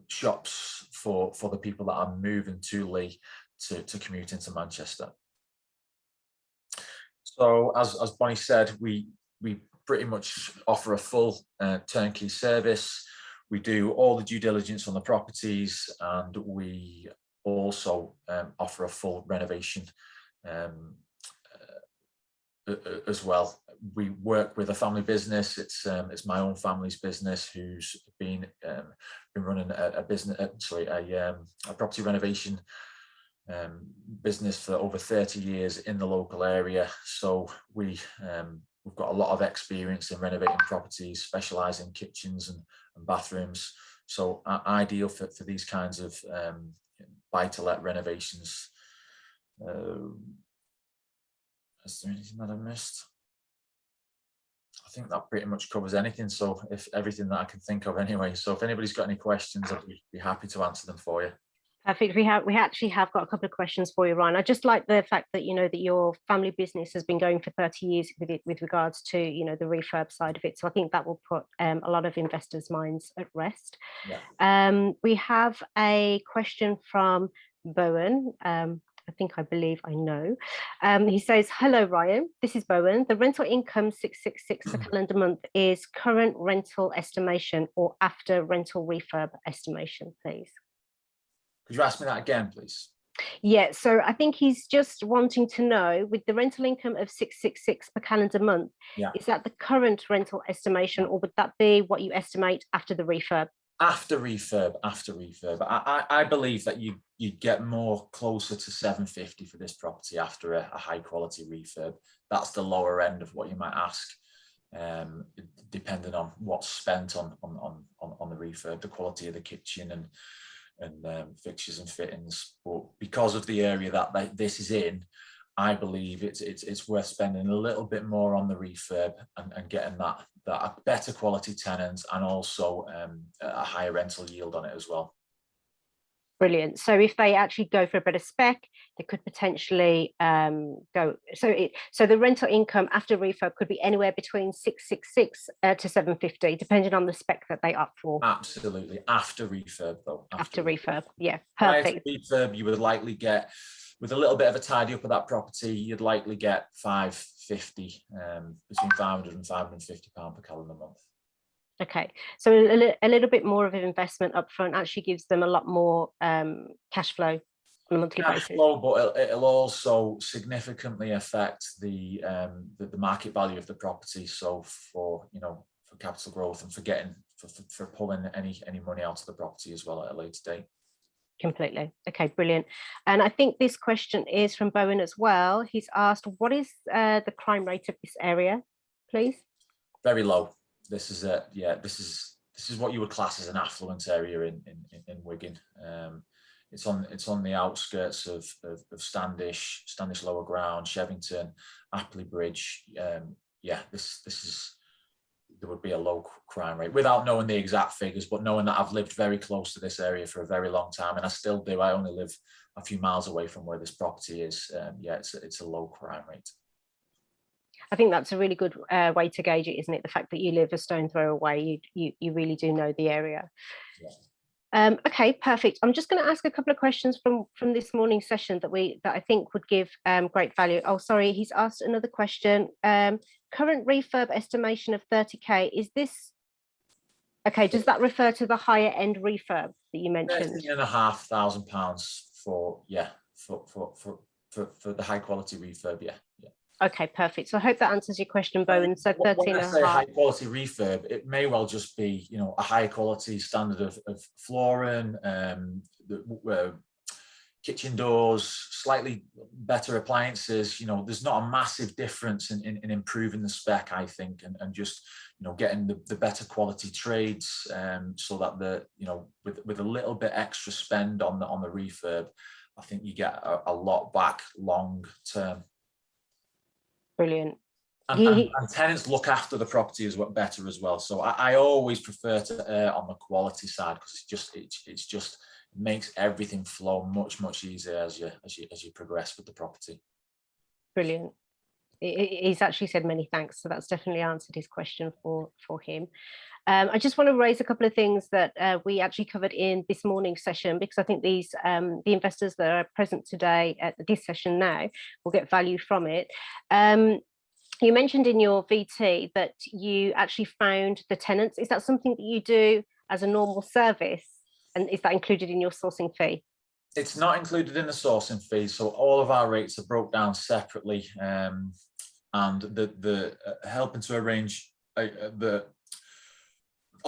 shops for the people that are moving to Lee to commute into Manchester. So as Bonnie said, we pretty much offer a full turnkey service. We do all the due diligence on the properties, and we also offer a full renovation as well. We work with a family business. It's my own family's business who's been running a property renovation business for over 30 years in the local area. So we've got a lot of experience in renovating properties, specialising in kitchens and bathrooms. So ideal for these kinds of buy-to-let renovations. Is there anything that I missed? I think that pretty much covers anything. So if everything that I can think of anyway. So if anybody's got any questions, I'd be happy to answer them for you. Perfect. We actually have got a couple of questions for you, Ryan. I just like the fact that, you know, that your family business has been going for 30 years with regards to, you know, the refurb side of it. So I think that will put a lot of investors' minds at rest. Yeah. We have a question from Bowen. I believe I know. He says, hello, Ryan. This is Bowen. The rental income 666 per calendar month is current rental estimation or after rental refurb estimation, please? Could you ask me that again, please? Yeah, so I think he's just wanting to know, with the rental income of 666 per calendar month, Yeah. is that the current rental estimation, or would that be what you estimate after the refurb? After refurb. I believe that you get more closer to 750 for this property after a high quality refurb. That's the lower end of what you might ask, depending on what's spent on the refurb, the quality of the kitchen and fixtures and fittings. But because of the area that this is in, I believe it's worth spending a little bit more on the refurb and getting that better quality tenants, and also a higher rental yield on it as well. Brilliant. So if they actually go for a better spec, they could potentially go. So the rental income after refurb could be anywhere between 666 to 750, depending on the spec that they opt for. Absolutely. After refurb, though. After refurb. Yeah, Prior perfect. to refurb, you would likely get, with a little bit of a tidy up of that property, you'd likely get 550, between 500 and 550 pound per calendar month. Okay, so a little bit more of an investment up front actually gives them a lot more cash flow on a monthly basis. Flow, but it'll also significantly affect the market value of the property. So for capital growth and for pulling any money out of the property as well at a later date. Completely. Okay, brilliant. And I think this question is from Bowen as well. He's asked, what is the crime rate of this area, please? Very low. This is this is what you would class as an affluent area in Wigan. It's on the outskirts of Standish Lower Ground, Shevington, Apley Bridge. There would be a low crime rate, without knowing the exact figures, but knowing that I've lived very close to this area for a very long time, and I still do. I only live a few miles away from where this property is. It's a low crime rate. I think that's a really good way to gauge it, isn't it? The fact that you live a stone throw away, you really do know the area. Yeah. Okay, perfect. I'm just going to ask a couple of questions from this morning's session that I think would give great value. Oh, sorry, he's asked another question. Current refurb estimation of 30k. Is this okay? Does that refer to the higher end refurb that you mentioned? £13,500 for the high quality refurb. Yeah. Okay, perfect. So I hope that answers your question, Bowen. So 13 when I say high quality refurb, it may well just be, a high quality standard of flooring, kitchen doors, slightly better appliances. There's not a massive difference in improving the spec, I think, and just getting the better quality trades, so that with a little bit extra spend on the refurb, I think you get a lot back long term. Brilliant. And tenants look after the property better as well. So I always prefer to err on the quality side, because it just makes everything flow much easier as you progress with the property. Brilliant. He's actually said many thanks, so that's definitely answered his question for him. I just want to raise a couple of things that we actually covered in this morning's session, because I think the investors that are present today at this session now will get value from it. You mentioned in your VT that you actually found the tenants. Is that something that you do as a normal service? And is that included in your sourcing fee? It's not included in the sourcing fee. So all of our rates are broke down separately, and the helping to arrange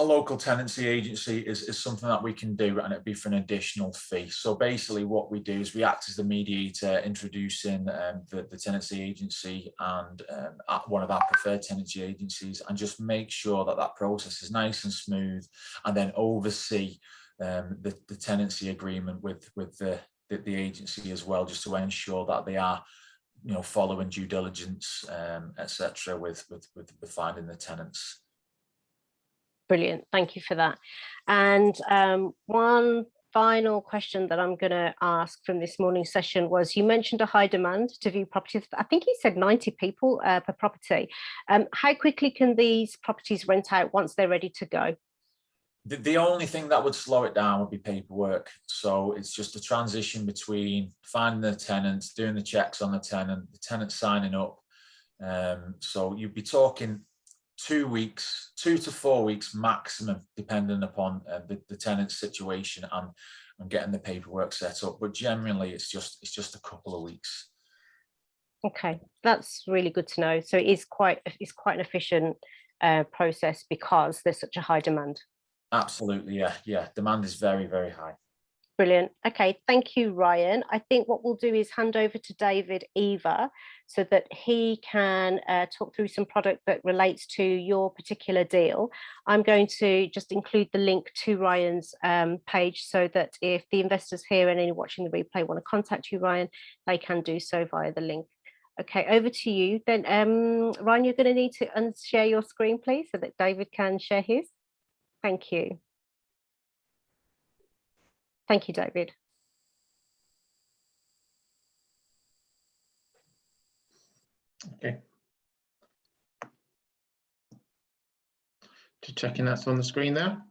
A local tenancy agency is something that we can do, and it'd be for an additional fee. So basically what we do is we act as the mediator, introducing the tenancy agency and one of our preferred tenancy agencies, and just make sure that that process is nice and smooth, and then oversee the tenancy agreement with the agency as well, just to ensure that they are, you know, following due diligence, etc., with finding the tenants. Brilliant, thank you for that. And one final question that I'm going to ask from this morning's session was, you mentioned a high demand to view properties. I think you said 90 people per property. How quickly can these properties rent out once they're ready to go? The only thing that would slow it down would be paperwork. So it's just a transition between finding the tenants, doing the checks on the tenant signing up. So you'd be talking 2 weeks, 2 to 4 weeks maximum, depending upon the tenant's situation and getting the paperwork set up. But generally, it's just a couple of weeks. Okay, that's really good to know. So it's quite an efficient process because there's such a high demand. Absolutely, yeah. Demand is very, very high. Brilliant. Okay, thank you, Ryan. I think what we'll do is hand over to David Eva so that he can talk through some product that relates to your particular deal. I'm going to just include the link to Ryan's page so that if the investors here and any watching the replay want to contact you, Ryan, they can do so via the link. Okay, over to you. Then, Ryan, you're going to need to unshare your screen, please, so that David can share his. Thank you. Thank you, David. Okay. Just checking that's on the screen there.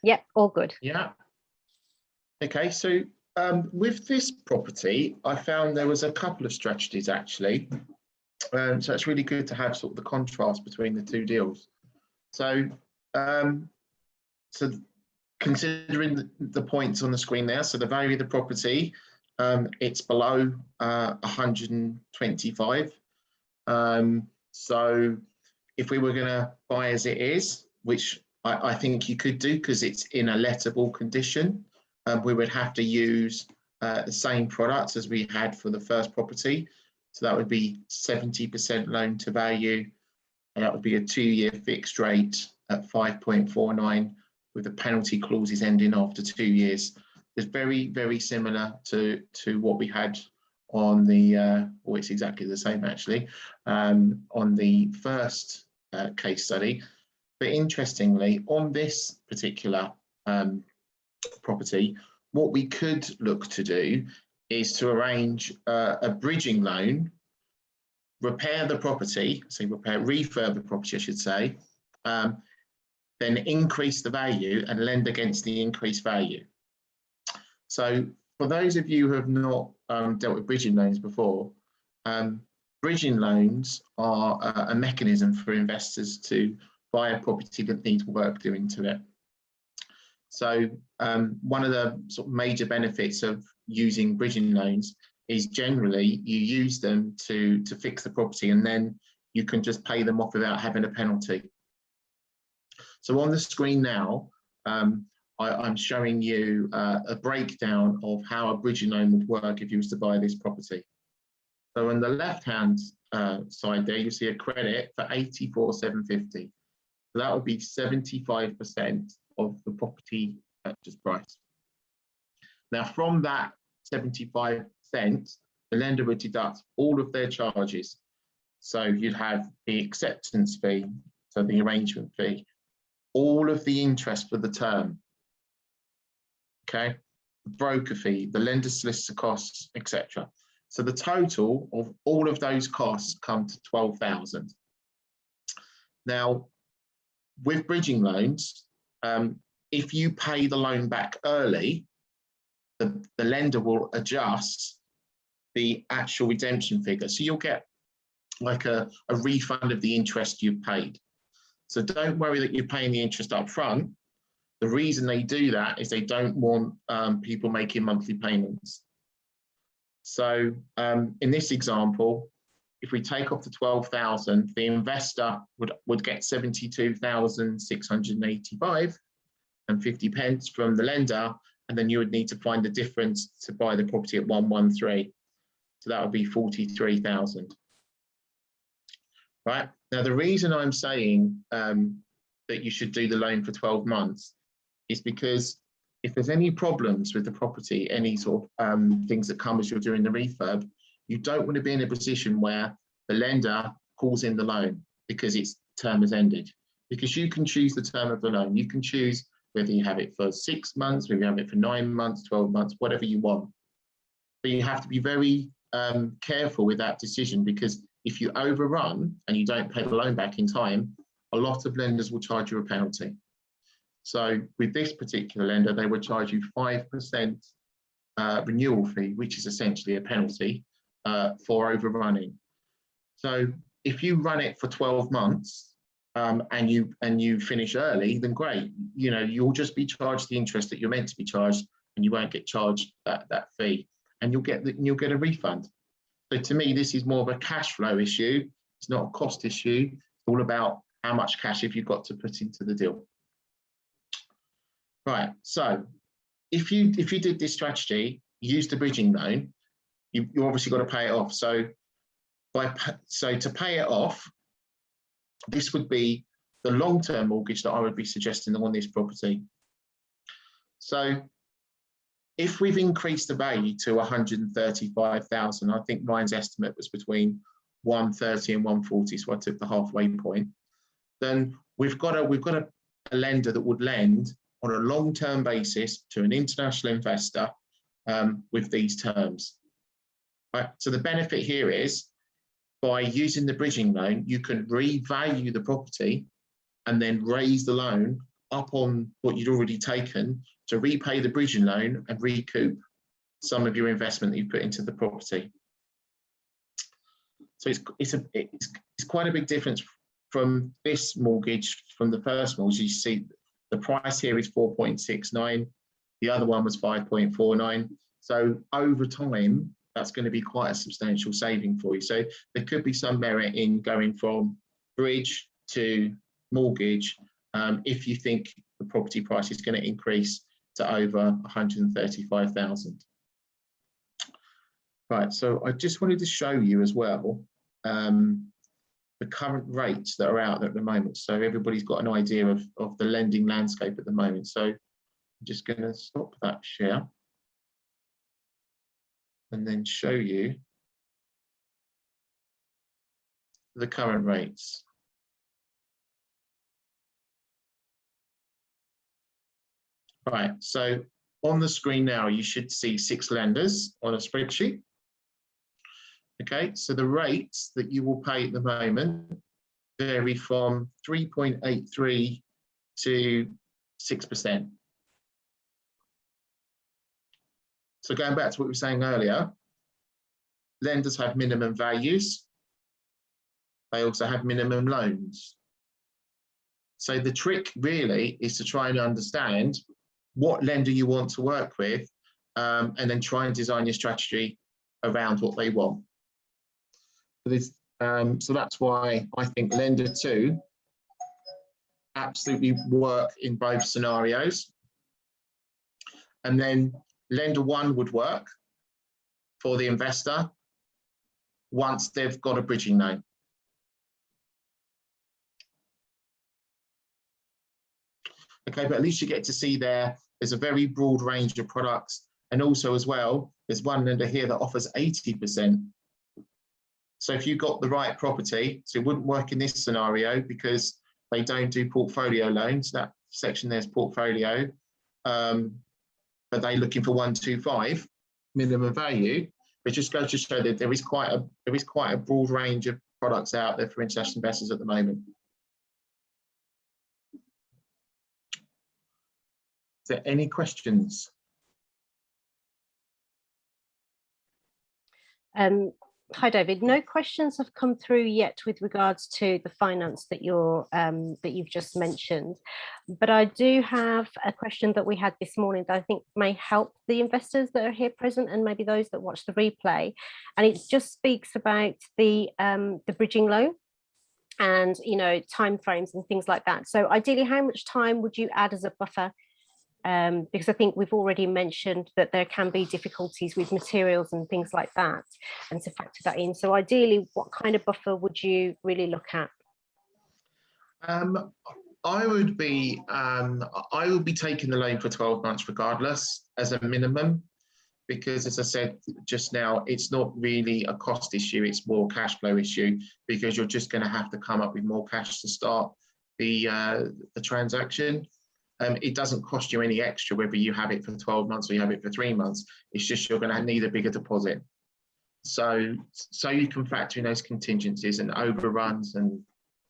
Yep, all good. Yeah. Okay, so with this property, I found there was a couple of strategies actually. So it's really good to have sort of the contrast between the two deals. So, considering the points on the screen there, so the value of the property, it's below 125. So if we were going to buy as it is, which I think you could do because it's in a lettable condition, we would have to use the same products as we had for the first property. So that would be 70% loan to value, and that would be a 2-year fixed rate at 5.49 with the penalty clauses ending after 2 years. It's very, very similar to what we had on the, or it's exactly the same actually, on the first case study. But interestingly, on this particular property, what we could look to do is to arrange a bridging loan, repair the property, refurb the property, I should say, then increase the value and lend against the increased value. So for those of you who have not dealt with bridging loans before, bridging loans are a mechanism for investors to buy a property that needs work doing to it. So one of the sort of major benefits of using bridging loans is generally you use them to fix the property, and then you can just pay them off without having a penalty. So on the screen now, I'm showing you a breakdown of how a bridging loan would work if you was to buy this property. So on the left-hand side there, you see a credit for 84,750. So that would be 75% of the property purchase price. Now, from that 75%, the lender would deduct all of their charges. So you'd have the acceptance fee, so the arrangement fee, all of the interest for the term, okay, the broker fee, the lender solicitor costs, etc. So the total of all of those costs come to 12,000. Now, with bridging loans, if you pay the loan back early, the lender will adjust the actual redemption figure. So you'll get like a refund of the interest you've paid. So don't worry that you're paying the interest up front. The reason they do that is they don't want people making monthly payments. So in this example, if we take off the 12,000, the investor would get 72,685 and 50 pence from the lender, and then you would need to find the difference to buy the property at 113. So that would be 43,000. Right, now the reason I'm saying that you should do the loan for 12 months is because if there's any problems with the property, any sort of things that come as you're doing the refurb, you don't want to be in a position where the lender calls in the loan because its term has ended. Because you can choose the term of the loan. You can choose whether you have it for 6 months, whether you have it for 9 months, 12 months, whatever you want. But you have to be very careful with that decision, because if you overrun and you don't pay the loan back in time, a lot of lenders will charge you a penalty. So with this particular lender, they would charge you 5% renewal fee, which is essentially a penalty for overrunning. So if you run it for 12 months and you finish early, then great. You know, you'll just be charged the interest that you're meant to be charged, and you won't get charged that fee, and you'll get a refund. So to me, this is more of a cash flow issue. It's not a cost issue. It's all about how much cash have you got to put into the deal. Right. So if you did this strategy, use the bridging loan, you obviously got to pay it off. So to pay it off, this would be the long-term mortgage that I would be suggesting on this property. So if we've increased the value to 135,000, I think Ryan's estimate was between 130 and 140, so I took the halfway point. Then we've got a lender that would lend on a long-term basis to an international investor with these terms. Right? So the benefit here is, by using the bridging loan, you can revalue the property and then raise the loan up on what you'd already taken to repay the bridging loan and recoup some of your investment that you put into the property. So it's quite a big difference from this mortgage, from the first mortgage. You see the price here is 4.69, the other one was 5.49. So over time, that's going to be quite a substantial saving for you. So there could be some merit in going from bridge to mortgage if you think the property price is going to increase to over 135,000. Right, so I just wanted to show you as well the current rates that are out there at the moment. So everybody's got an idea of the lending landscape at the moment. So I'm just going to stop that share and then show you the current rates. Right, so on the screen now, you should see 6 lenders on a spreadsheet. Okay, so the rates that you will pay at the moment vary from 3.83 to 6%. So going back to what we were saying earlier, lenders have minimum values. They also have minimum loans. So the trick really is to try and understand what lender you want to work with, and then try and design your strategy around what they want. So that's why I think lender 2 absolutely work in both scenarios. And then lender 1 would work for the investor once they've got a bridging loan. Okay, but at least you get to see there's a very broad range of products. And also as well, there's one lender here that offers 80%. So if you got the right property, so it wouldn't work in this scenario because they don't do portfolio loans. That section there's portfolio, but they're looking for 125 minimum value. It just goes to show that there is quite a broad range of products out there for international investors at the moment. Is there any questions? Hi, David. No questions have come through yet with regards to the finance that you've just mentioned, but I do have a question that we had this morning that I think may help the investors that are here present and maybe those that watch the replay, and it just speaks about the bridging loan and timeframes and things like that. So ideally, how much time would you add as a buffer? Because I think we've already mentioned that there can be difficulties with materials and things like that, and to factor that in. So ideally, what kind of buffer would you really look at? I would be taking the loan for 12 months regardless as a minimum, because as I said just now, it's not really a cost issue, it's more cash flow issue, because you're just going to have to come up with more cash to start the transaction. It doesn't cost you any extra whether you have it for 12 months or you have it for 3 months. It's just you're going to need a bigger deposit. So you can factor in those contingencies and overruns and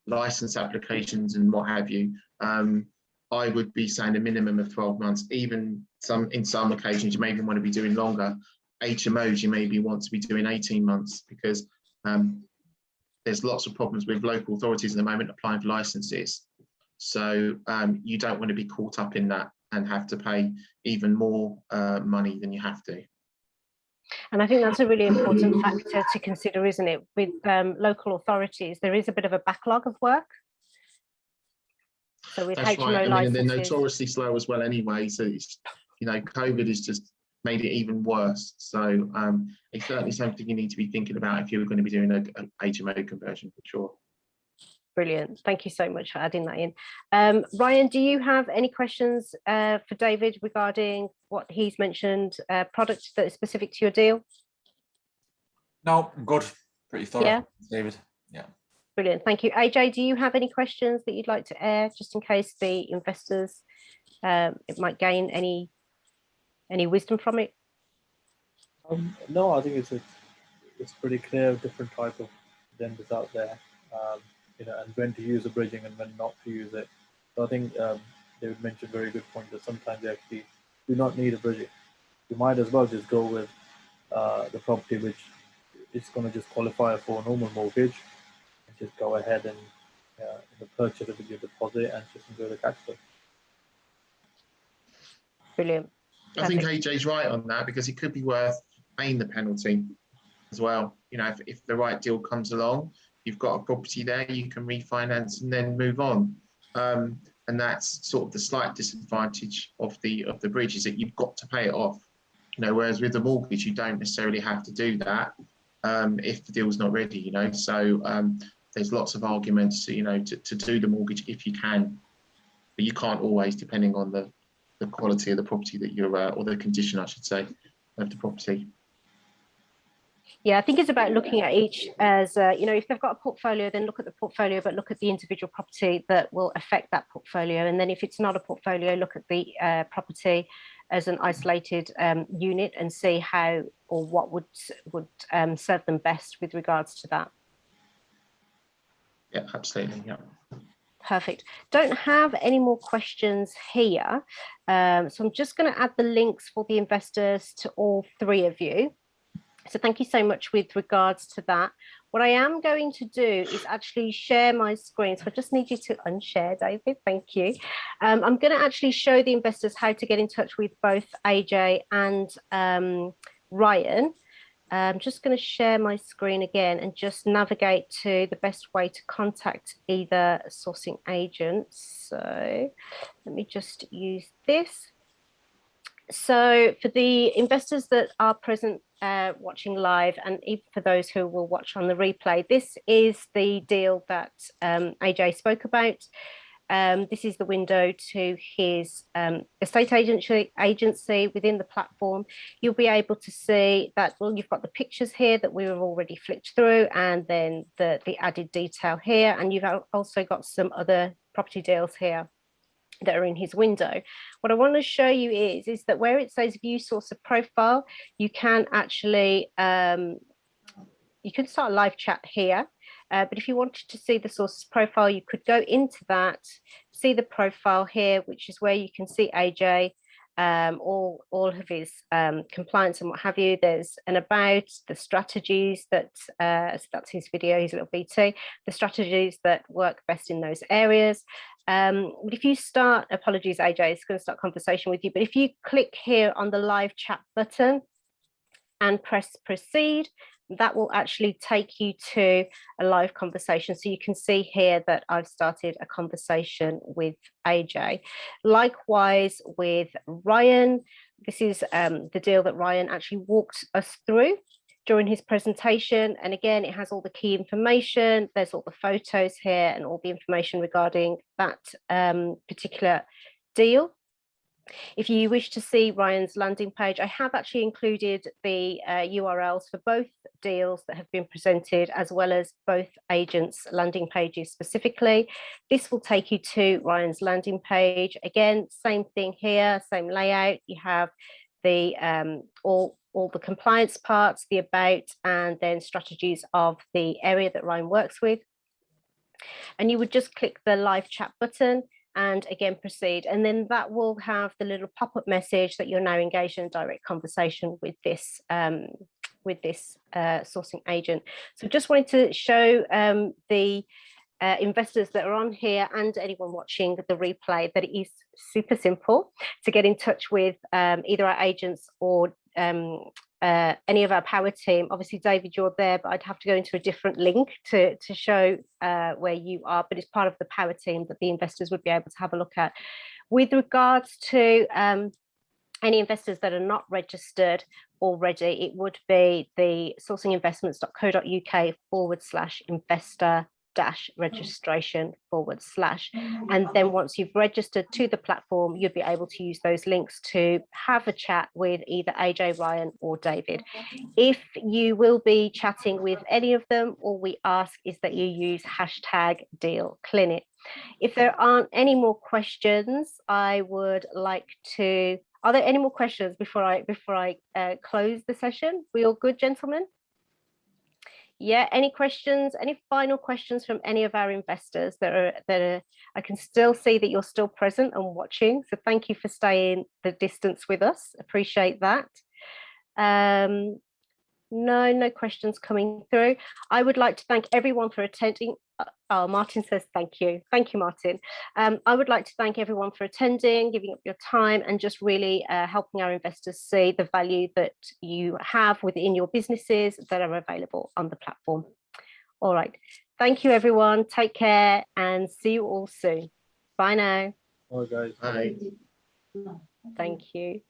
license applications and what have you. I would be saying a minimum of 12 months. Even in some occasions, you may even want to be doing longer. HMOs, you maybe want to be doing 18 months because there's lots of problems with local authorities at the moment applying for licenses. So you don't want to be caught up in that and have to pay even more money than you have to. And I think that's a really important factor to consider, isn't it? With local authorities, there is a bit of a backlog of work. So with That's HMO right. licenses, they're notoriously slow as well anyway. So it's, COVID has just made it even worse. So it's certainly something you need to be thinking about if you're going to be doing an HMO conversion for sure. Brilliant. Thank you so much for adding that in. Ryan, do you have any questions for David regarding what he's mentioned, products that are specific to your deal? No, I'm good. Pretty thorough, Yeah. David. Yeah. Brilliant. Thank you. AJ, do you have any questions that you'd like to air, just in case the investors it might gain any wisdom from it? No, I think it's pretty clear different type of lenders out there, and when to use a bridging and when not to use it. So I think David mentioned a very good point that sometimes you actually do not need a bridging. You might as well just go with the property which is going to just qualify for a normal mortgage, and just go ahead and purchase it with your deposit and just enjoy the cash flow. Brilliant. I think AJ's right on that, because it could be worth paying the penalty as well. If the right deal comes along, you've got a property there, you can refinance and then move on. And that's sort of the slight disadvantage of the bridge, is that you've got to pay it off. Whereas with the mortgage, you don't necessarily have to do that if the deal's not ready. So there's lots of arguments to do the mortgage if you can, but you can't always, depending on the quality of the property that you're or the condition, I should say, of the property. Yeah, I think it's about looking at each as, if they've got a portfolio, then look at the portfolio, but look at the individual property that will affect that portfolio. And then if it's not a portfolio, look at the property as an isolated unit and see how or what would serve them best with regards to that. Yeah, absolutely. Yeah. Perfect. Don't have any more questions here. So I'm just going to add the links for the investors to all three of you. So thank you so much with regards to that. What I am going to do is actually share my screen. So I just need you to unshare, David. Thank you. I'm going to actually show the investors how to get in touch with both AJ and Ryan. I'm just going to share my screen again and just navigate to the best way to contact either sourcing agents. So let me just use this. So for the investors that are present watching live, and even for those who will watch on the replay, this is the deal that AJ spoke about. This is the window to his estate agency within the platform. You'll be able to see that, well, you've got the pictures here that we've already flicked through, and then the added detail here, and you've also got some other property deals here that are in his window. What I want to show you is that where it says view source of profile, you can actually you can start a live chat here, but if you wanted to see the source profile, you could go into that, see the profile here, which is where you can see AJ, all of his compliance and what have you. There's an about, the strategies that, so that's his video, his little BT, the strategies that work best in those areas. But if you start, apologies AJ, it's going to start conversation with you, but if you click here on the live chat button and press proceed, that will actually take you to a live conversation. So you can see here that I've started a conversation with AJ. Likewise with Ryan, this is the deal that Ryan actually walked us through during his presentation. And again, it has all the key information. There's all the photos here and all the information regarding that particular deal. If you wish to see Ryan's landing page, I have actually included the URLs for both deals that have been presented, as well as both agents' landing pages specifically. This will take you to Ryan's landing page. Again, same thing here, same layout. You have the all the compliance parts, the about, and then strategies of the area that Ryan works with. And you would just click the live chat button and again proceed, and then that will have the little pop-up message that you're now engaged in a direct conversation with this sourcing agent. So just wanted to show the investors that are on here and anyone watching the replay that it is super simple to get in touch with either our agents or any of our power team. Obviously, David, you're there, but I'd have to go into a different link to show where you are, but it's part of the power team that the investors would be able to have a look at. With regards to any investors that are not registered already, it would be the sourcinginvestments.co.uk/investor registration / and then once you've registered to the platform, you'd be able to use those links to have a chat with either AJ, Ryan or David. If you will be chatting with any of them, all we ask is that you use #DealClinic. If there aren't any more questions, I would like to, are there any more questions before I close the session? We all good, gentlemen? Yeah, any questions, any final questions from any of our investors that are, I can still see that you're still present and watching. So thank you for staying the distance with us. Appreciate that. No questions coming through. I would like to thank everyone for attending. Oh, Martin says thank you. Thank you, Martin. I would like to thank everyone for attending, giving up your time, and just really helping our investors see the value that you have within your businesses that are available on the platform. All right. Thank you, everyone. Take care and see you all soon. Bye now. All right, guys. Bye. Thank you.